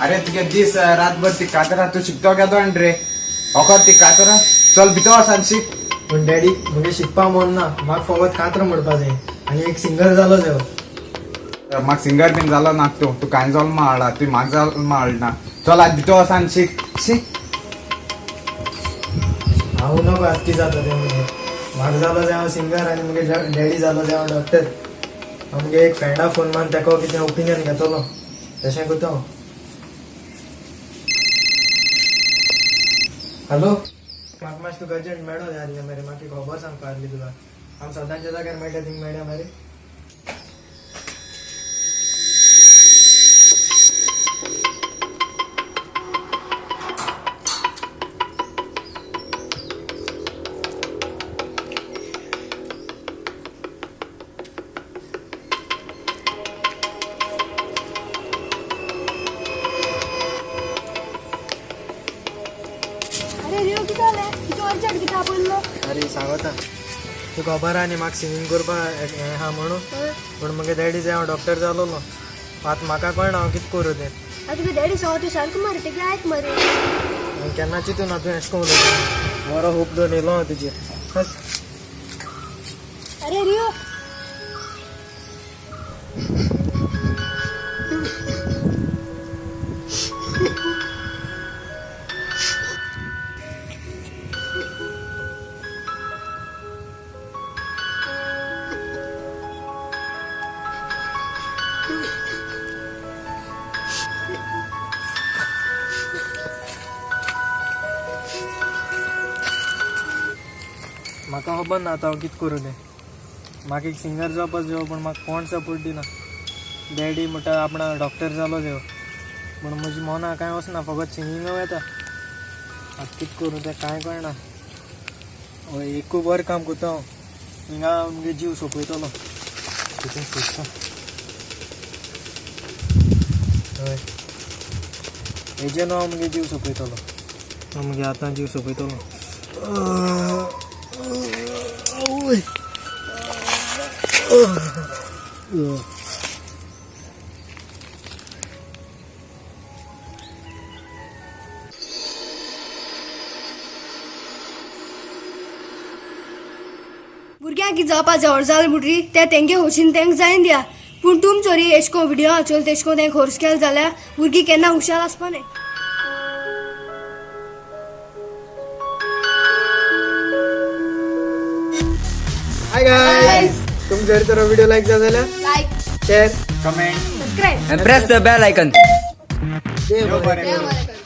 अरे तुगे दीस रातभर ती कातरा तू शिकतो घेतो रे अखर ती कातरा चल भितो असान शिक. पण डॅडी म्हणजे शिकपा म्हण ना म्हाका फवत कात्र म्हणपा जाय आणि एक सिंगर जालो जाय. म्हाका सिंगर बीन जालो ना तू कांय जाल माळा तू म्हाका जाल माळना चल आज भितो असान शिक शिक. हांव नको आत्ती जाता ते म्हणजे म्हाका जालो जाय हांव सिंगर आनी मुगे डॅडी जालो जाय हांव डॉक्टर. मुगे एक फ्रेंडा फोन मान तेका कितें ओपिनियन घेतलो तशें करता हांव. हॅलो म्हाका मातशें तुका अर्जंट मेळो जाय आसलें मरे म्हाका एक खबर सांगपा आसली तुका. हांव सदांच्या जाग्यार मेळटा थिंग मेळ्ळ्या मरे. अरे सांगता तू खबर आहा न्ही म्हाका सिंगींग करपा हें आहा म्हणून पूण मुगे डॅडी जाय हांव डॉक्टर जालो आतां म्हाका कळना हांव कितें करूं तें. तुगे डॅडी सांग तू सारको मरे तेगे आयक मरे. केन्ना चिंतून ना तुवें एशें उलयता बरो होप दोन येयलो हांव तुजेर. अरे रियो म्हाका खबर ना आतां हांव कितें करूं तें. म्हाका एक सिंगर जावपाच जायो पूण म्हाका कोण सपोर्ट दिना. डॅडी म्हणटा आपणा डॉक्टर जालो जायो पूण म्हजी मना कांय वचना फकत सिंगिंगा येता. आतां कितें करूं तें कांय कळना. हय एकू बरें काम करता हांव हिंगा मुगे जीव सोंपयतलो कितें सोदता. हय हेजेर हांव मुगे जीव सोंपयतलो हांव मुगे आतां जीव सोंपयतलो. भुरग्यांक कितें जावपा जवळ जालें म्हणटरी ते तेंगे खोशीन तेंक जायन दिया. पूण तुमचोरी एशको व्हिडिओ चल तेशको तेंक खोर्स केलें जाल्यार भुरगीं केन्ना हुशार आसपा न्ही. हाय गाइस तुमका जर तर व्हिडिओ लाईक झाला like share comment subscribe and press the bell icon. देव बरें बरें. करूं.